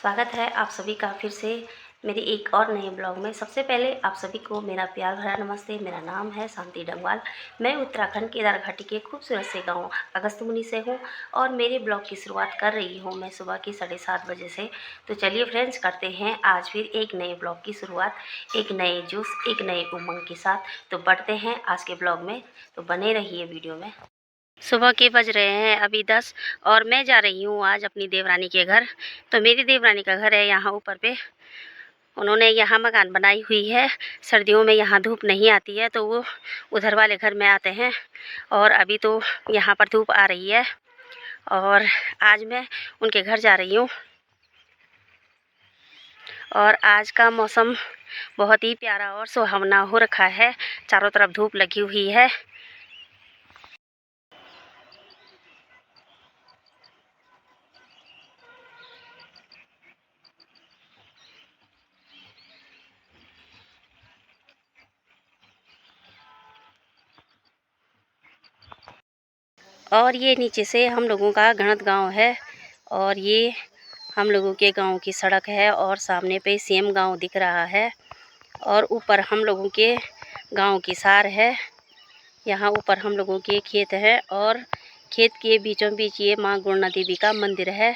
स्वागत है आप सभी का फिर से मेरे एक और नए ब्लॉग में। सबसे पहले आप सभी को मेरा प्यार भरा नमस्ते। मेरा नाम है शांति डंगवाल। मैं उत्तराखंड केदार घाटी के खूबसूरत से गांव अगस्त्यमुनि से हूं और मेरे ब्लॉग की शुरुआत कर रही हूं मैं सुबह की 7:30 बजे से। तो चलिए फ्रेंड्स, करते हैं आज फिर एक नए ब्लॉग की शुरुआत, एक नए जोश, एक नए उमंग के साथ। तो बढ़ते हैं आज के ब्लॉग में, तो बने रहिए वीडियो में। सुबह के बज रहे हैं अभी 10 और मैं जा रही हूँ आज अपनी देवरानी के घर। तो मेरी देवरानी का घर है यहाँ ऊपर पे। उन्होंने यहाँ मकान बनाई हुई है। सर्दियों में यहाँ धूप नहीं आती है तो वो उधर वाले घर में आते हैं, और अभी तो यहाँ पर धूप आ रही है और आज मैं उनके घर जा रही हूँ। और आज का मौसम बहुत ही प्यारा और सुहावना हो रखा है। चारों तरफ धूप लगी हुई है। और ये नीचे से हम लोगों का गणत गांव है और ये हम लोगों के गांव की सड़क है और सामने पे सेम गांव दिख रहा है और ऊपर हम लोगों के गांव की सार है। यहाँ ऊपर हम लोगों के खेत है और खेत के बीचों बीच ये माँ गुणना देवी का मंदिर है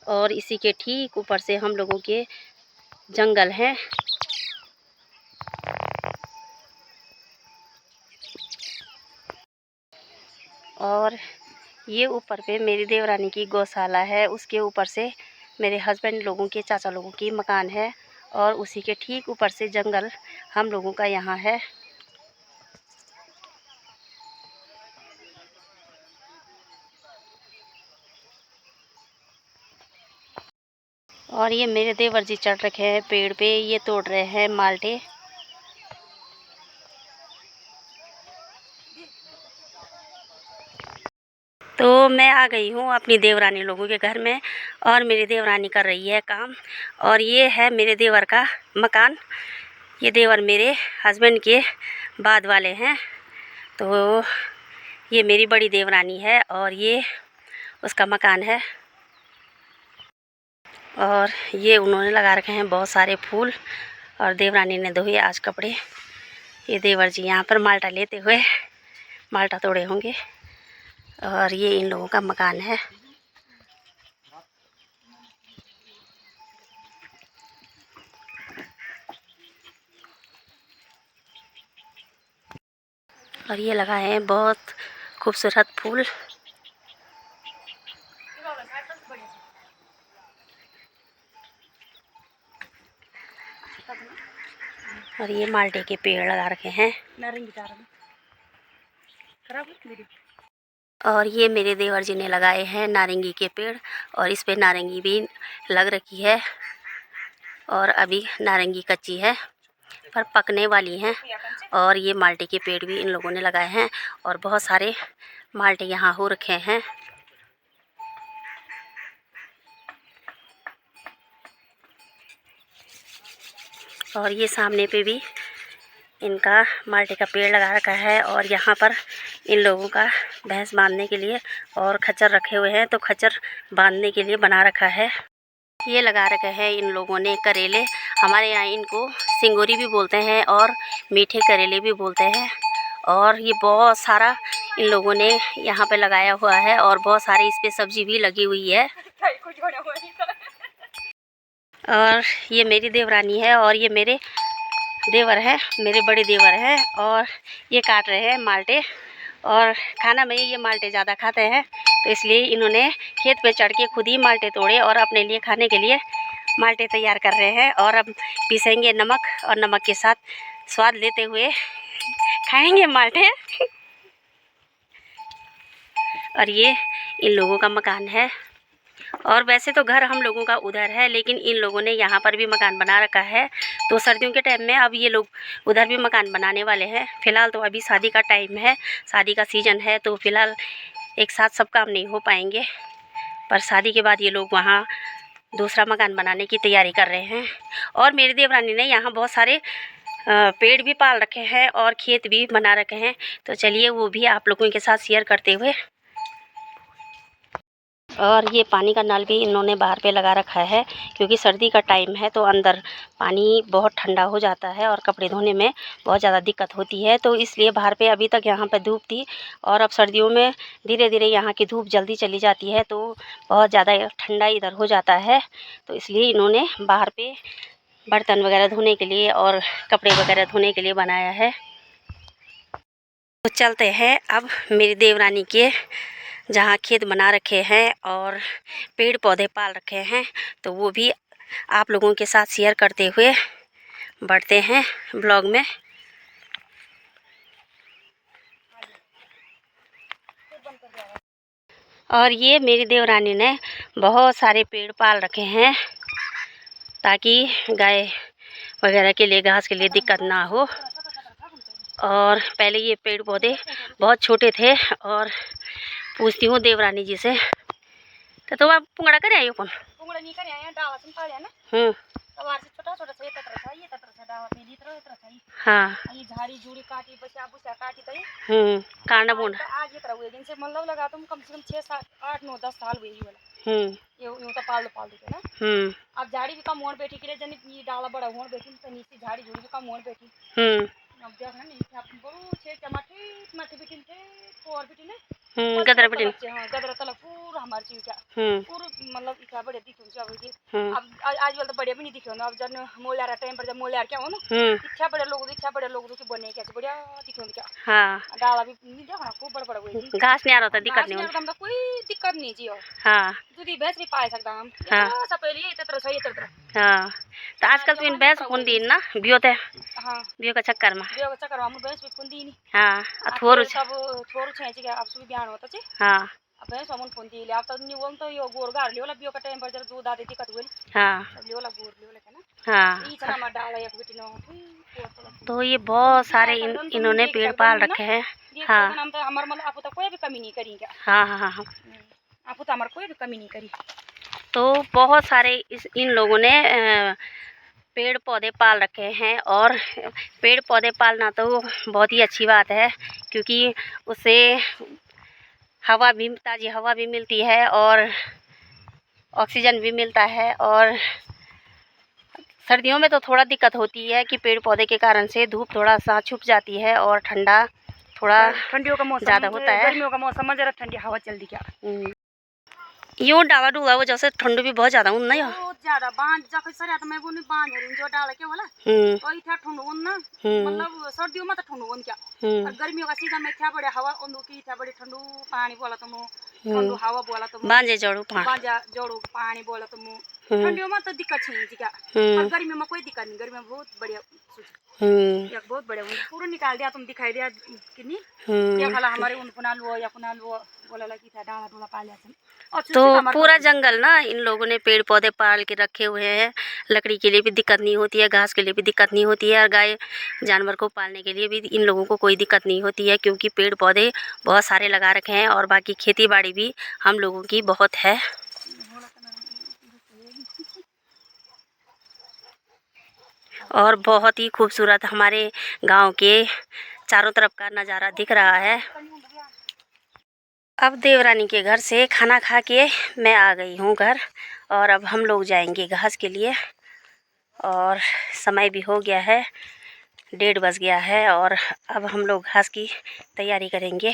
और इसी के ठीक ऊपर से हम लोगों के जंगल हैं। और ये ऊपर पे मेरी देवरानी की गौशाला है, उसके ऊपर से मेरे हस्बैंड लोगों के चाचा लोगों की मकान है और उसी के ठीक ऊपर से जंगल हम लोगों का यहाँ है। और ये मेरे देवर जी चढ़ रखे हैं पेड़ पे, ये तोड़ रहे हैं माल्टे। तो मैं आ गई हूँ अपनी देवरानी लोगों के घर में और मेरी देवरानी कर रही है काम। और ये है मेरे देवर का मकान। ये देवर मेरे हस्बैंड के बाद वाले हैं। तो ये मेरी बड़ी देवरानी है और ये उसका मकान है। और ये उन्होंने लगा रखे हैं बहुत सारे फूल और देवरानी ने धोए आज कपड़े। ये देवर जी यहाँ पर माल्टा लेते हुए माल्टा तोड़े होंगे। और ये इन लोगों का मकान है। और ये लगाए हैं बहुत खूबसूरत फूल। और ये माल्टे के पेड़ लगा रखे हैं। और ये मेरे देवर जी ने लगाए हैं नारंगी के पेड़ और इस पे नारंगी भी लग रखी है और अभी नारंगी कच्ची है पर पकने वाली हैं। और ये माल्टे के पेड़ भी इन लोगों ने लगाए हैं और बहुत सारे माल्टे यहाँ हो रखे हैं। और ये सामने पे भी इनका माल्टे का पेड़ लगा रखा है और यहाँ पर इन लोगों का भैंस बांधने के लिए और खच्चर रखे हुए हैं, तो खच्चर बांधने के लिए बना रखा है। ये लगा रखे हैं इन लोगों ने करेले। हमारे यहाँ इनको सिंगोरी भी बोलते हैं और मीठे करेले भी बोलते हैं। और ये बहुत सारा इन लोगों ने यहाँ पे लगाया हुआ है और बहुत सारी इस पे सब्जी भी लगी हुई है। और ये मेरी देवरानी है और ये मेरे देवर है, मेरे बड़े देवर हैं और ये काट रहे हैं माल्टे। और खाना में ये माल्टे ज़्यादा खाते हैं तो इसलिए इन्होंने खेत पे चढ़ के खुद ही माल्टे तोड़े और अपने लिए खाने के लिए माल्टे तैयार कर रहे हैं। और अब पीसेंगे नमक और नमक के साथ स्वाद लेते हुए खाएंगे माल्टे। और ये इन लोगों का मकान है। और वैसे तो घर हम लोगों का उधर है, लेकिन इन लोगों ने यहाँ पर भी मकान बना रखा है। तो सर्दियों के टाइम में अब ये लोग उधर भी मकान बनाने वाले हैं। फ़िलहाल तो अभी शादी का टाइम है, शादी का सीज़न है, तो फ़िलहाल एक साथ सब काम नहीं हो पाएंगे। पर शादी के बाद ये लोग वहाँ दूसरा मकान बनाने की तैयारी कर रहे हैं। और मेरी देवरानी ने यहाँ बहुत सारे पेड़ भी पाल रखे हैं और खेत भी बना रखे हैं। तो चलिए वो भी आप लोगों के साथ शेयर करते हुए। और ये पानी का नल भी इन्होंने बाहर पे लगा रखा है, क्योंकि सर्दी का टाइम है तो अंदर पानी बहुत ठंडा हो जाता है और कपड़े धोने में बहुत ज़्यादा दिक्कत होती है। तो इसलिए बाहर पे अभी तक यहाँ पे धूप थी, और अब सर्दियों में धीरे धीरे यहाँ की धूप जल्दी चली जाती है तो बहुत ज़्यादा ठंडा इधर हो जाता है। तो इसलिए इन्होंने बाहर पे बर्तन वगैरह धोने के लिए और कपड़े वगैरह धोने के लिए बनाया है। तो चलते हैं अब मेरी देवरानी के जहाँ खेत बना रखे हैं और पेड़ पौधे पाल रखे हैं, तो वो भी आप लोगों के साथ शेयर करते हुए बढ़ते हैं ब्लॉग में। और ये मेरी देवरानी ने बहुत सारे पेड़ पाल रखे हैं ताकि गाय वगैरह के लिए, घास के लिए दिक्कत ना हो। और पहले ये पेड़ पौधे बहुत छोटे थे, और पूछती हूँ देवरानी जी से, तो आप पुंगड़ा करे आयो कौन? पुंगड़ा नहीं करे आया, डावा से पाले ना। तवार से छोटा छोटा से तत्र था, ये तत्र से डावा पे इतना इतना था। हां, ये झाड़ी झूड़ी काटी, बचा बुचा काटी तई। कांडा बोंड आज ये तरह हुए दिन से मतलब लगा तुम कम से कम 6 7 8 9 10 साल हुए ही वाला। ये तो पाल दो के ना। अब झाड़ी भी कम होड़ बैठी के लिए जनी ये डाला बड़ा होड़ बैठी, तो नीचे झाड़ी झूड़ी भी कम होड़ बैठी। अब देखना नहीं आप बड़ू छे टमाटर माटी बिटिन थे और बिटिन है गदरा बिटिन। हां, गदरा तलक पूरा हमार चीज क्या पूरा मतलब इतना बड़े दिखुन छ अब ये। अब आज वाला तो बढ़िया भी नहीं दिखे ना। अब जन मोलारा टाइम पर जब मोलार क्या हो ना, इच्छा बड़े लोग की बने क्या बढ़िया दिखे क्या। हां, डाला भी नहीं देखना खूब बड़ा बड़ा हुए, घास नहीं आ रहा था, दिक्कत नहीं होता, कोई दिक्कत नहीं जी। हां, दूधी भैंस भी पाए सकता हम। हां, सब पहले ये तरह सही तरह। हां, तो आजकल तो इन भैंस कौन दिन ना बियोते। हां, बियो का चक्कर में हम भैंस भी कुंदी नहीं। हां, थोरू सब थोरू छे जी अब सुबह बयान होता छे। हां, अब भैंस हमन कुंदी ले अब तो निवल तो यो गोर गार लेवला बियो का टाइम पर जरा दूध आदि दिक्कत होल। हां, सब लेवला गोर लेवला के ना। हां, ई चना में डाला एक बेटी नो। तो ये बहुत सारे इन्होंने पेड़ पाल रखे हैं। हां, हम तो हमार मतलब आप तो कोई भी कमी नहीं करी क्या। हां हां हां, आप तो हमार कोई भी कमी नहीं करी। तो बहुत सारे इन लोगों ने पेड़ पौधे पाल रखे हैं, और पेड़ पौधे पालना तो बहुत ही अच्छी बात है, क्योंकि उससे हवा भी, ताज़ी हवा भी मिलती है और ऑक्सीजन भी मिलता है। और सर्दियों में तो थोड़ा दिक्कत होती है कि पेड़ पौधे के कारण से धूप थोड़ा सा छुप जाती है और ठंडा थोड़ा ठंडियों का मौसम ज़्यादा होता है। गर्मियों का मौसम में जरा ठंडी हवा चलती क्या। यो डाला डूला वो जैसे ठंड भी बहुत ज्यादा उन नहीं है, बहुत ज्यादा बांध जाके सर तो मैं वो नहीं बांध रही जो डाला के वाला। तो इतना ठंड उन ना, मतलब सर्दियों में तो ठंड उन क्या, और गर्मियों का सीजन में क्या बड़े हवा उन की इतना बड़े ठंडू पानी बोला तुम, ठंडू हवा बोला तुम, बांजे जोड़ू पानी बोला तुम। ठंडियों में तो दिक्कत छे क्या, और गर्मियों में कोई दिक्कत नहीं। गर्मियों में बहुत बढ़िया एक बहुत बढ़िया पूरा निकाल दिया तुम, दिखाई दिया कितनी क्या खाला हमारे उन पुना लो या पुना लो बोला लगी था डाला डोला पा लिया। तो पूरा जंगल ना इन लोगों ने पेड़ पौधे पाल के रखे हुए हैं। लकड़ी के लिए भी दिक्कत नहीं होती है, घास के लिए भी दिक्कत नहीं होती है, और गाय जानवर को पालने के लिए भी इन लोगों को कोई दिक्कत नहीं होती है, क्योंकि पेड़ पौधे बहुत सारे लगा रखे हैं। और बाकी खेती बाड़ी भी हम लोगों की बहुत है। और बहुत ही खूबसूरत हमारे गांव के चारों तरफ का नज़ारा दिख रहा है। अब देवरानी के घर से खाना खा के मैं आ गई हूँ घर, और अब हम लोग जाएंगे घास के लिए। और समय भी हो गया है, 1:30 बज गया है, और अब हम लोग घास की तैयारी करेंगे।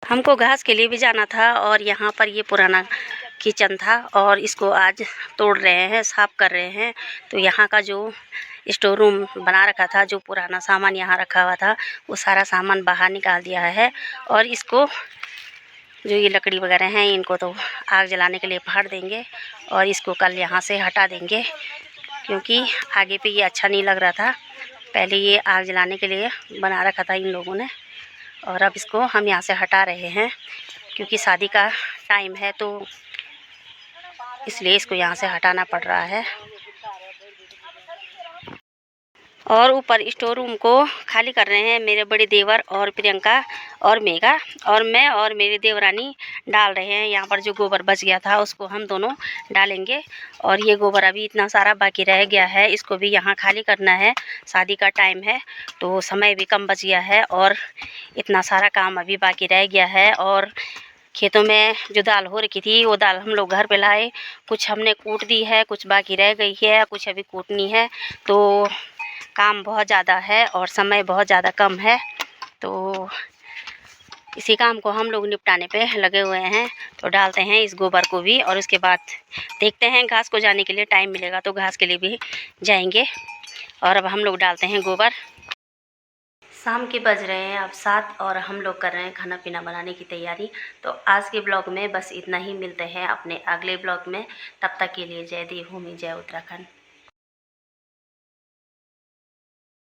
हमको घास के लिए भी जाना था, और यहाँ पर ये पुराना किचन था और इसको आज तोड़ रहे हैं, साफ़ कर रहे हैं। तो यहाँ का जो स्टोर रूम बना रखा था, जो पुराना सामान यहाँ रखा हुआ था, वो सारा सामान बाहर निकाल दिया है। और इसको जो ये लकड़ी वगैरह हैं, इनको तो आग जलाने के लिए फाड़ देंगे, और इसको कल यहाँ से हटा देंगे, क्योंकि आगे पे ये अच्छा नहीं लग रहा था। पहले ये आग जलाने के लिए बना रखा था इन लोगों ने, और अब इसको हम यहाँ से हटा रहे हैं, क्योंकि शादी का टाइम है तो इसलिए इसको यहाँ से हटाना पड़ रहा है। और ऊपर स्टोर रूम को खाली कर रहे हैं मेरे बड़े देवर और प्रियंका और मेघा, और मैं और मेरी देवरानी डाल रहे हैं। यहाँ पर जो गोबर बच गया था उसको हम दोनों डालेंगे, और ये गोबर अभी इतना सारा बाकी रह गया है, इसको भी यहाँ खाली करना है। शादी का टाइम है तो समय भी कम बच गया है, और इतना सारा काम अभी बाकी रह गया है। और खेतों में जो दाल हो रखी थी वो दाल हम लोग घर पे लाए। कुछ हमने कूट दी है, कुछ बाकी रह गई है, कुछ अभी कूटनी है। तो काम बहुत ज़्यादा है और समय बहुत ज़्यादा कम है, तो इसी काम को हम लोग निपटाने पे लगे हुए हैं। तो डालते हैं इस गोबर को भी और उसके बाद देखते हैं घास को जाने के लिए टाइम मिलेगा तो घास के लिए भी जाएंगे। और अब हम लोग डालते हैं गोबर। शाम के बज रहे हैं अब 7 और हम लोग कर रहे हैं खाना पीना बनाने की तैयारी। तो आज के ब्लॉग में बस इतना ही, मिलते हैं अपने अगले ब्लॉग में। तब तक के लिए जय देवभूमि, जय उत्तराखंड।